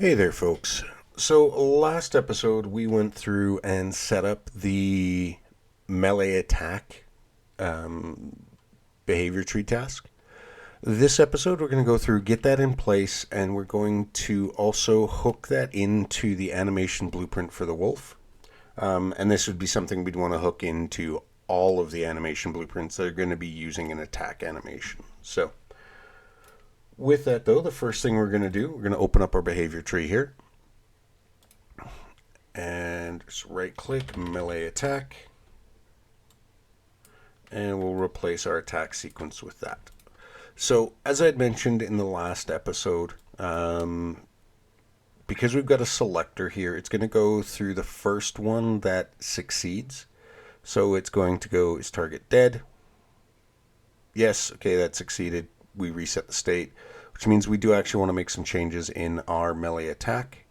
Hey there, folks. So, last episode we went through and set up the melee attack behavior tree task. This episode we're going to go through, get that in place, and we're going to also hook that into the animation blueprint for the wolf. And this would be something we'd want to hook into all of the animation blueprints that are going to be using an attack animation. So, with that though, the first thing we're going to do, we're going to open up our behavior tree here. And just right click, melee attack. And we'll replace our attack sequence with that. So, as I had mentioned in the last episode, because we've got a selector here, it's going to go through the first one that succeeds. So it's going to go, is target dead? Yes, okay, that succeeded. We reset the state, which means we do actually want to make some changes in our melee attack.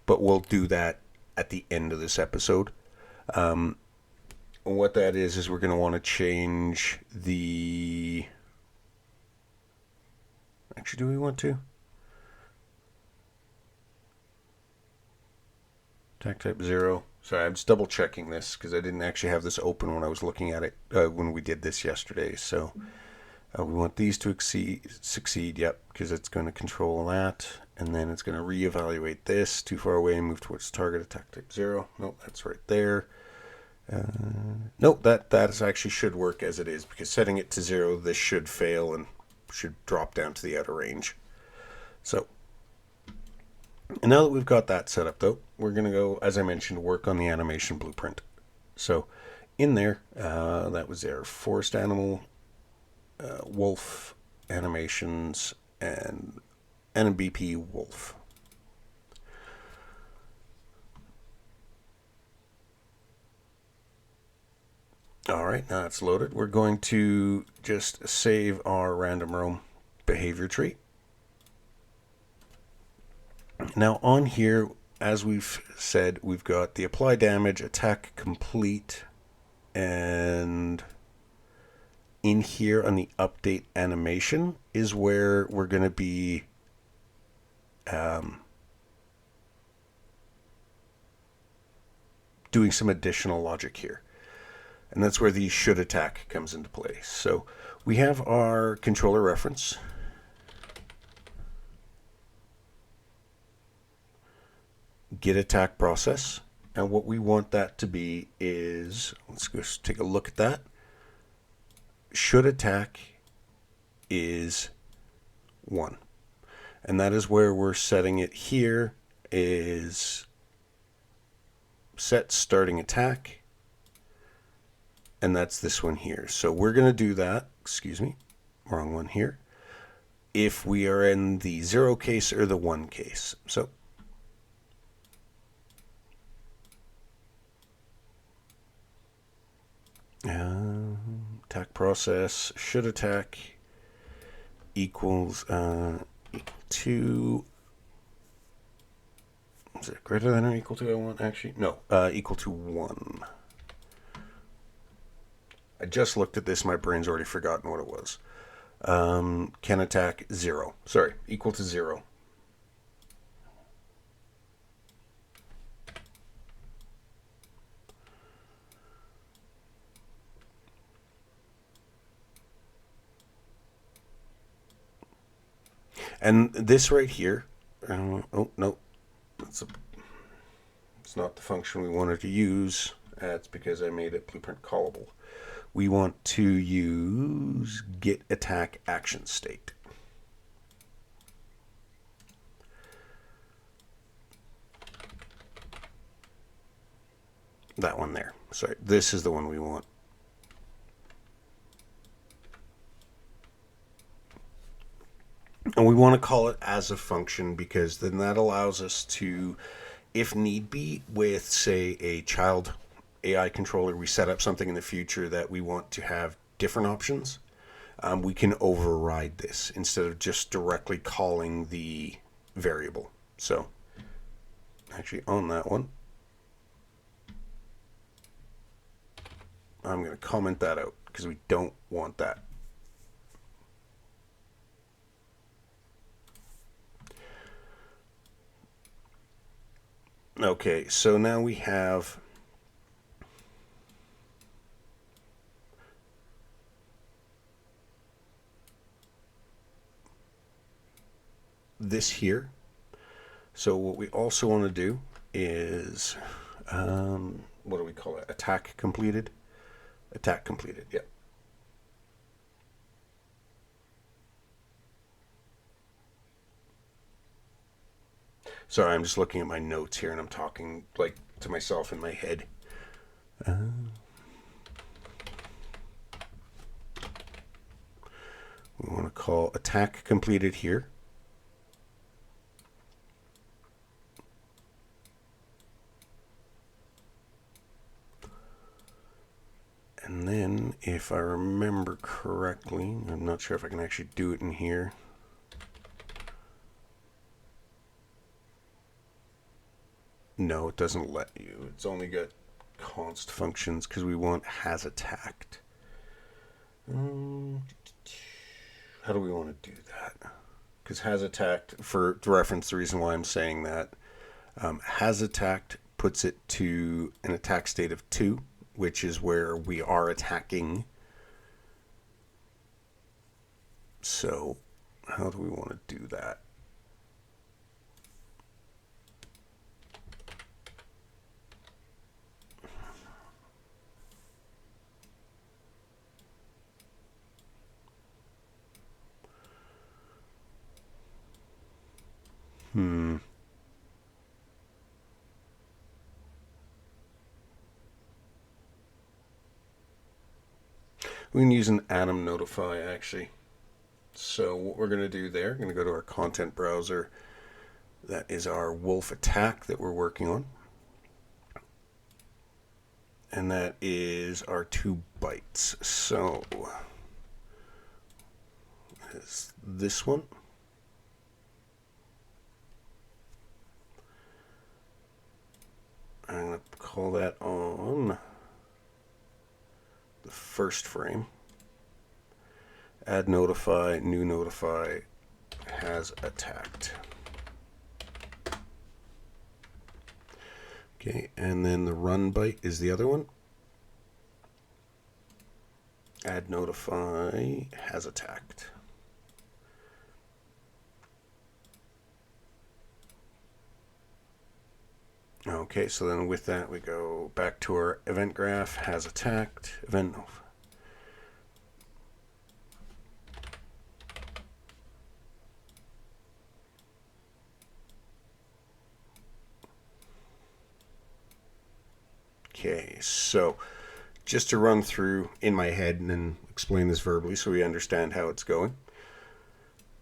But we'll do that at the end of this episode. What that is we're going to want to change the... Actually, do we want to? Attack type 0. Sorry, I'm just double checking this because I didn't actually have this open when I was looking at it when we did this yesterday. So we want these to succeed, yep, because it's going to control that. And then it's going to reevaluate this. Too far away and move towards target, attack type 0. Nope, that's right there. Nope, that actually should work as it is, because setting it to 0, this should fail and should drop down to the outer range. So, and now that we've got that set up though, we're going to go, as I mentioned, work on the animation blueprint. So, in there, that was their forest animal, wolf animations, and AnimBP wolf. Alright, now it's loaded. We're going to just save our random roam behavior tree. Now on here, as we've said, we've got the apply damage, attack complete, and in here on the update animation is where we're going to be doing some additional logic here. And that's where the should attack comes into play. So we have our controller reference. Get attack process. And what we want that to be is, let's go take a look at that. Should attack is 1. And that is where we're setting it here is set starting attack. And that's this one here. So we're going to do that. Excuse me. Wrong one here. If we are in the 0 case or the 1 case. So attack process should attack equals equal to, is it greater than or equal to 1? Actually, no, equal to 1. I just looked at this. My brain's already forgotten what it was. Can attack 0. Sorry, equal to 0. And this right here, oh, no, it's not the function we wanted to use. That's because I made it blueprint callable. We want to use get attack action state. That one there. Sorry, this is the one we want. And we want to call it as a function because then that allows us to, if need be, with, say, a child AI controller, we set up something in the future that we want to have different options, we can override this instead of just directly calling the variable. So, actually on that one, I'm going to comment that out because we don't want that. Okay, so now we have this here. So what we also want to do is, what do we call it? Attack completed? Attack completed, yep. Sorry, I'm just looking at my notes here and I'm talking like to myself in my head. We want to call attack completed here. And then, if I remember correctly, I'm not sure if I can actually do it in here. No, it doesn't let you. It's only got const functions because we want has attacked. How do we want to do that? Because has attacked, to reference the reason why I'm saying that, has attacked puts it to an attack state of 2, which is where we are attacking. So how do we want to do that? We can use an anim notify actually. So what we're going to do there, we're going to go to our content browser. That is our wolf attack that we're working on. And that is our 2 bytes. So is this one. I'm going to call that on the first frame. Add notify, new notify, has attacked. Okay, and then the run byte is the other one. Add notify, has attacked. Okay, so then with that we go back to our event graph, has attacked, event. Okay, so just to run through in my head and then explain this verbally so we understand how it's going.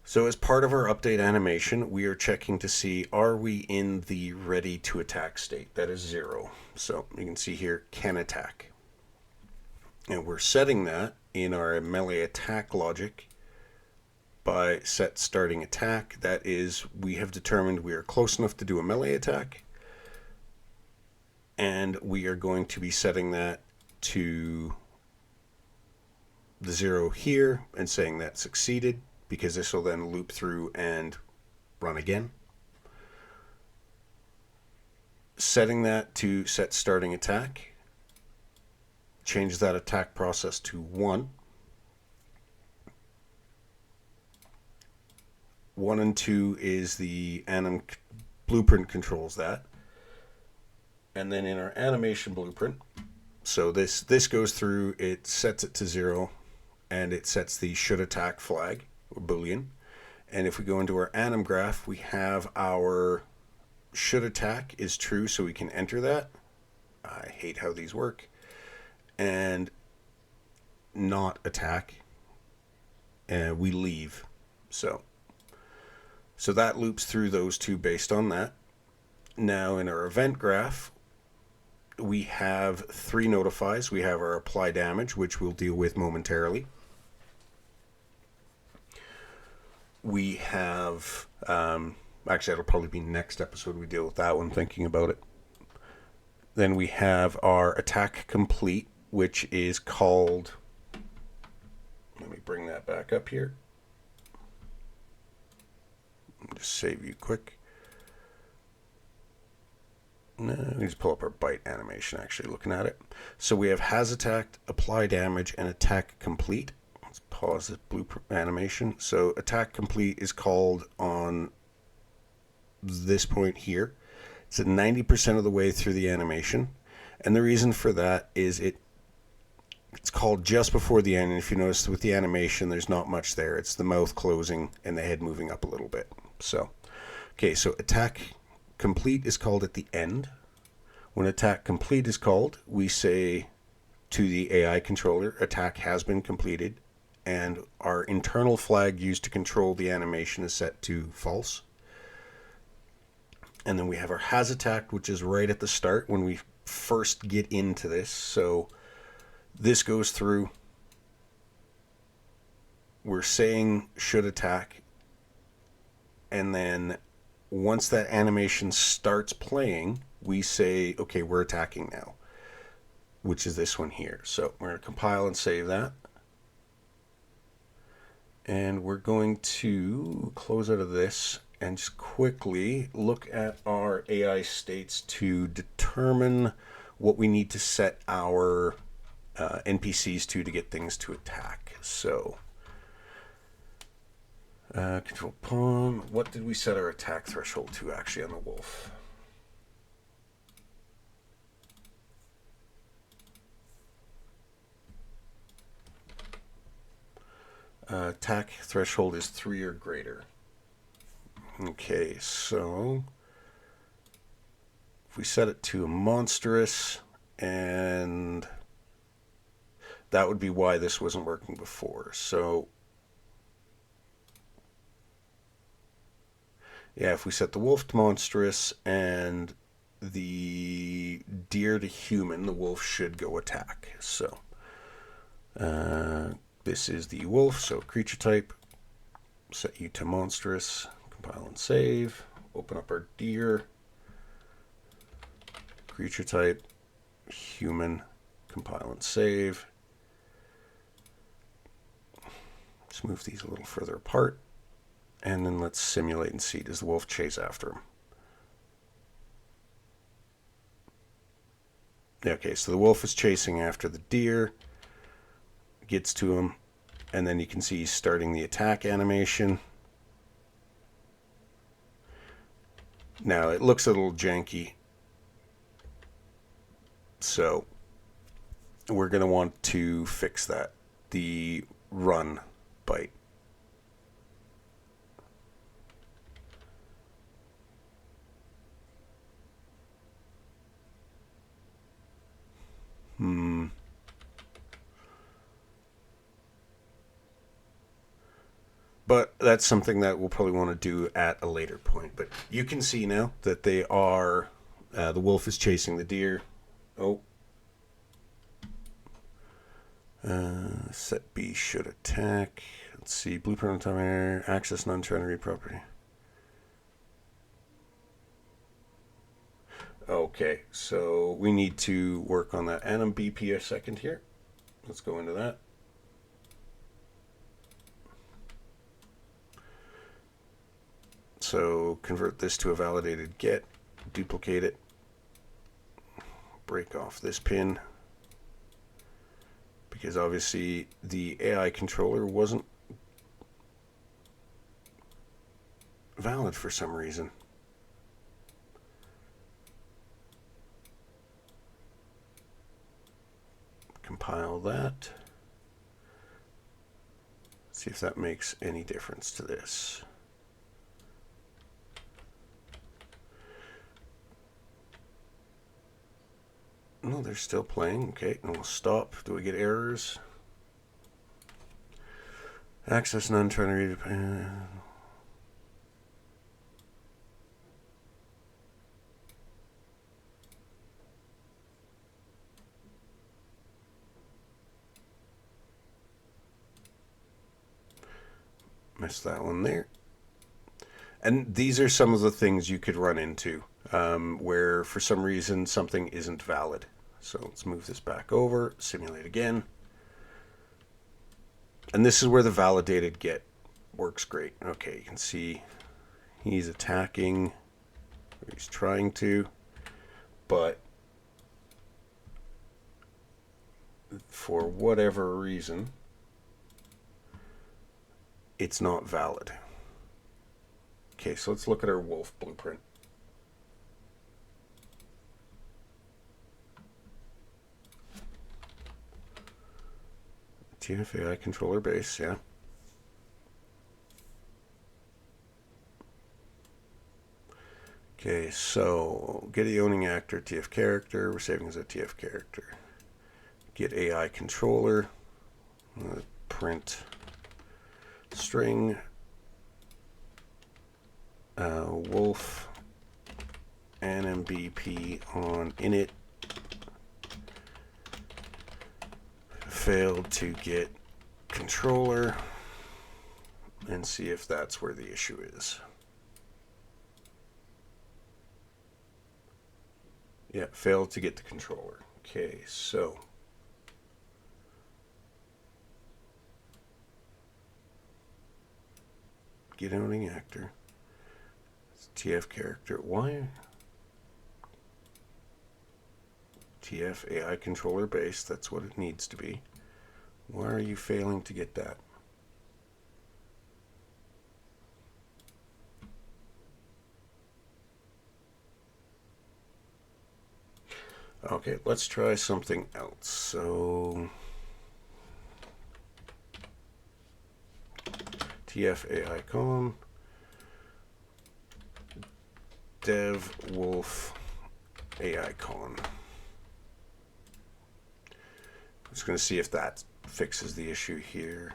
So as part of our update animation, we are checking to see, are we in the ready to attack state? That is 0. So you can see here, can attack. And we're setting that in our melee attack logic by set starting attack. That is, we have determined we are close enough to do a melee attack. And we are going to be setting that to the 0 here and saying that succeeded, because this will then loop through and run again. Setting that to set starting attack, change that attack process to 1. 1 and 2 is the anim blueprint controls that. And then in our animation blueprint, so this goes through, it sets it to 0, and it sets the should attack flag, or boolean. And if we go into our anim graph, we have our should attack is true, so we can enter that. I hate how these work. And not attack, and we leave. So that loops through those two based on that. Now in our event graph, we have 3 notifies. We have our apply damage, which we'll deal with momentarily. We have, actually it'll probably be next episode we deal with that one, thinking about it. Then we have our attack complete, which is called, let me bring that back up here. Just save you quick. No, we just pull up our bite animation actually looking at it. So we have has attacked, apply damage, and attack complete. Let's pause this blueprint animation. So attack complete is called on this point here. It's at 90% of the way through the animation. And the reason for that is it's called just before the end. And if you notice with the animation, there's not much there. It's the mouth closing and the head moving up a little bit. So, okay, so attack complete is called at the end. When attack complete is called, we say to the AI controller, attack has been completed, and our internal flag used to control the animation is set to false. And then we have our has attacked, which is right at the start when we first get into this. So this goes through. We're saying should attack, and then once that animation starts playing, we say, okay, we're attacking now, which is this one here. So we're going to compile and save that. And we're going to close out of this and just quickly look at our AI states to determine what we need to set our NPCs to get things to attack. So control palm. What did we set our attack threshold to actually on the wolf? Attack threshold is 3 or greater. Okay, so if we set it to a monstrous, and that would be why this wasn't working before. So yeah, if we set the wolf to monstrous and the deer to human, the wolf should go attack. So this is the wolf, so creature type, set you to monstrous, compile and save, open up our deer, creature type, human, compile and save. Let's move these a little further apart, and then let's simulate and see, does the wolf chase after him? Okay, so the wolf is chasing after the deer, gets to him, and then you can see he's starting the attack animation. Now it looks a little janky, so we're going to want to fix that. The run bite. But that's something that we'll probably want to do at a later point. But you can see now that they are, the wolf is chasing the deer. Oh. Set B should attack. Let's see, blueprint on time air, access non-trinary property. Okay, so we need to work on that AnimBP a second here. Let's go into that. So convert this to a validated get, duplicate it, break off this pin, because obviously the AI controller wasn't valid for some reason. Compile that. See if that makes any difference to this. No, they're still playing. Okay, and we'll stop. Do we get errors? Access non-trinary. Missed that one there. And these are some of the things you could run into where for some reason something isn't valid. So let's move this back over, simulate again. And this is where the validated get works great. Okay, you can see he's attacking, or he's trying to, but for whatever reason, it's not valid. Okay, so let's look at our wolf blueprint. TF-AI controller base, yeah. Okay, so get a owning actor, TF character. We're saving as a TF character. Get AI controller. Print string wolf AnimBP on init. Failed to get controller, and see if that's where the issue is. Yeah, failed to get the controller. Okay, so get owning actor. It's TF character. Why? TF AI controller base. That's what it needs to be. Why are you failing to get that? Okay, let's try something else. So TF AI com dev wolf AI con. I'm just going to see if that fixes the issue here.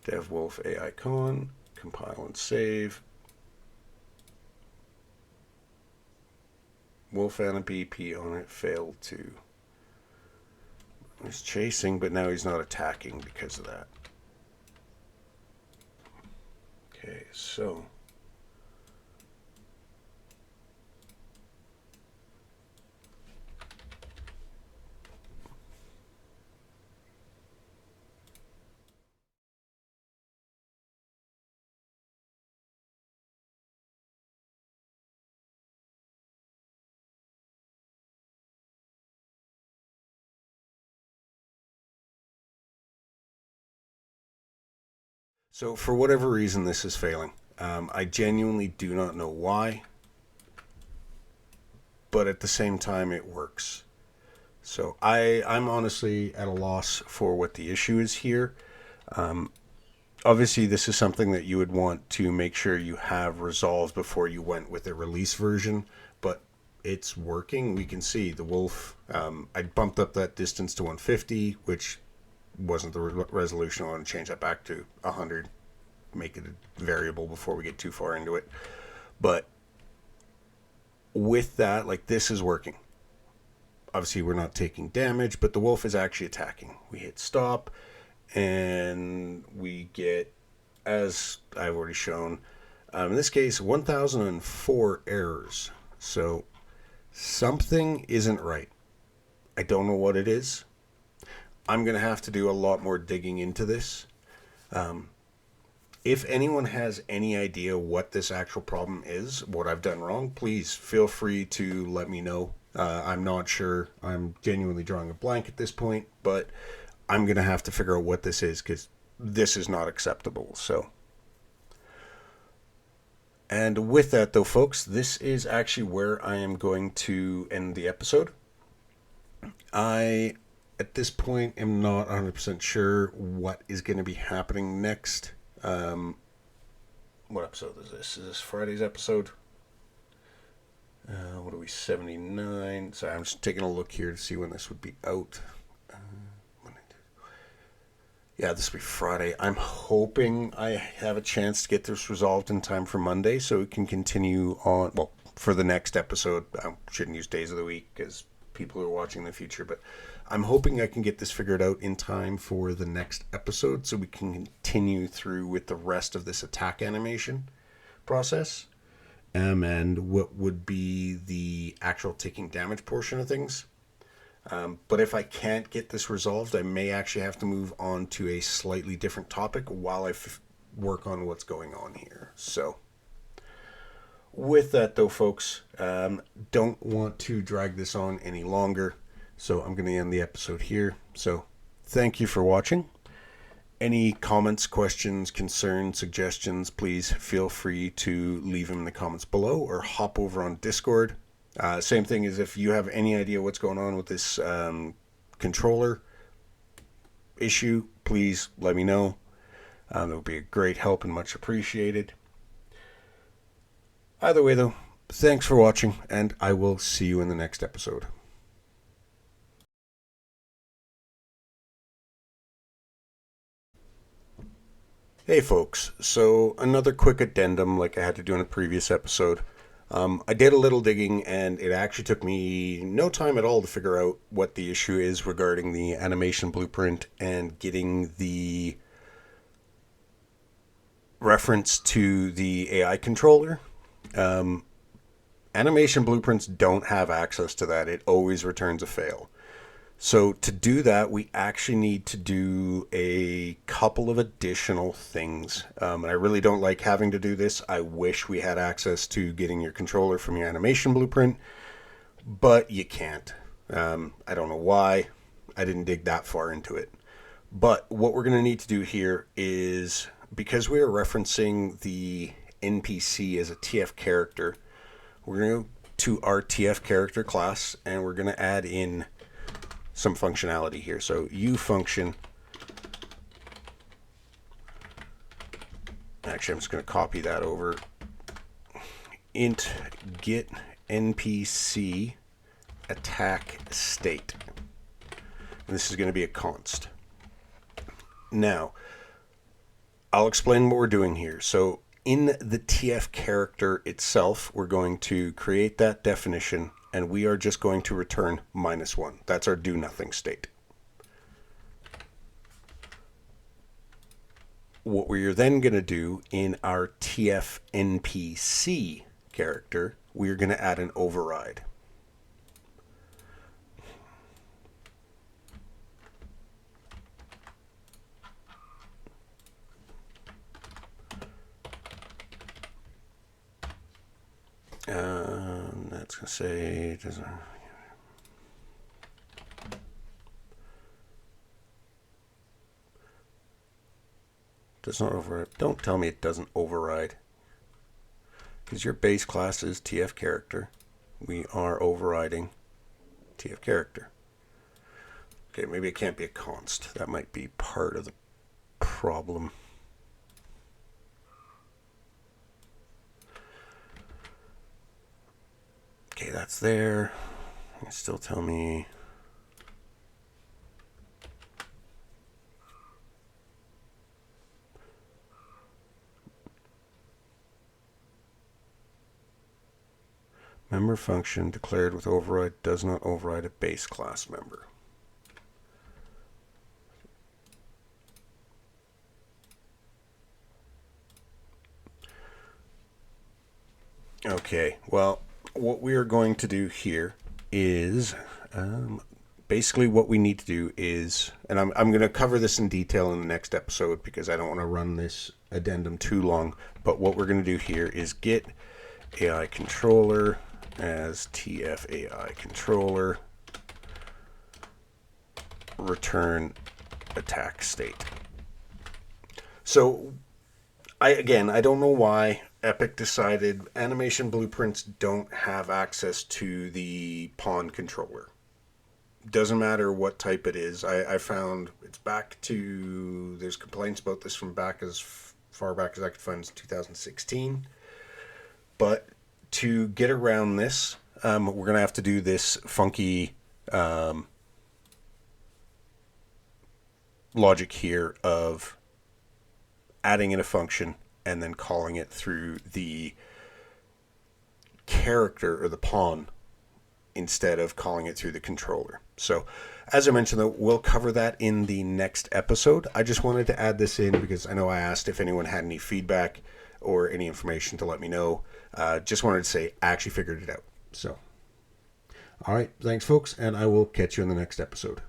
Dev wolf AI con, compile and save. Wolf AnimBP on it failed to. He's chasing, but now he's not attacking because of that. Okay, so for whatever reason, this is failing. I genuinely do not know why, but at the same time, it works. So I'm honestly at a loss for what the issue is here. Obviously, this is something that you would want to make sure you have resolved before you went with a release version, but it's working. We can see the wolf. I bumped up that distance to 150, which wasn't the resolution. I want to change that back to 100, make it a variable before we get too far into it. But with that, like, this is working. Obviously, we're not taking damage, but the wolf is actually attacking. We hit stop, and we get, as I've already shown, in this case, 1004 errors. So something isn't right. I don't know what it is. I'm going to have to do a lot more digging into this. If anyone has any idea what this actual problem is, what I've done wrong, please feel free to let me know. I'm not sure. I'm genuinely drawing a blank at this point, but I'm going to have to figure out what this is, because this is not acceptable. So, and with that, though, folks, this is actually where I am going to end the episode. I, at this point, am not 100% sure what is going to be happening next. What episode is this? Is this Friday's episode? What are we, 79? Sorry, I'm just taking a look here to see when this would be out. Yeah, this will be Friday. I'm hoping I have a chance to get this resolved in time for Monday so we can continue on, well, for the next episode. I shouldn't use days of the week because people are watching in the future, but I'm hoping I can get this figured out in time for the next episode so we can continue through with the rest of this attack animation process. And what would be the actual taking damage portion of things. But if I can't get this resolved, I may actually have to move on to a slightly different topic while I work on what's going on here. So, with that though, folks, don't want to drag this on any longer, so I'm going to end the episode here. So thank you for watching. Any comments, questions, concerns, suggestions, please feel free to leave them in the comments below or hop over on Discord. Same thing as if you have any idea what's going on with this controller issue, please let me know. That would be a great help and much appreciated. Either way though, thanks for watching, and I will see you in the next episode. Hey folks, so another quick addendum like I had to do in a previous episode. I did a little digging and it actually took me no time at all to figure out what the issue is regarding the animation blueprint and getting the reference to the AI controller. Animation blueprints don't have access to that. It always returns a fail. So to do that, we actually need to do a couple of additional things. And I really don't like having to do this. I wish we had access to getting your controller from your animation blueprint, but you can't. I don't know why. I didn't dig that far into it. But what we're going to need to do here is, because we are referencing the NPC as a TF character, we're going to go to our TF character class and we're going to add in some functionality here. So U function, actually I'm just going to copy that over, int get NPC attack state, and this is going to be a const. Now I'll explain what we're doing here. So in the TF character itself, we're going to create that definition and we are just going to return -1. That's our do nothing state. What we're then going to do in our TF NPC character, we're going to add an override. That's going to say does not override. Don't tell me it doesn't override, because your base class is TF character. We are overriding TF character. Okay, maybe it can't be a const. That might be part of the problem. Okay, that's there. You still tell me member function declared with override does not override a base class member. Okay, well, what we are going to do here is basically what we need to do is, and I'm going to cover this in detail in the next episode because I don't want to run this addendum too long, but what we're going to do here is get AI controller as TF AI controller, return attack state. So I don't know why Epic decided animation blueprints don't have access to the pawn controller. Doesn't matter what type it is. I found it's back to, there's complaints about this from back as far back as I could find, 2016. But to get around this, we're going to have to do this funky logic here of adding in a function and then calling it through the character or the pawn instead of calling it through the controller. So as I mentioned, though, we'll cover that in the next episode. I just wanted to add this in because I know I asked if anyone had any feedback or any information to let me know. Just wanted to say I actually figured it out. So, all right, thanks folks, and I will catch you in the next episode.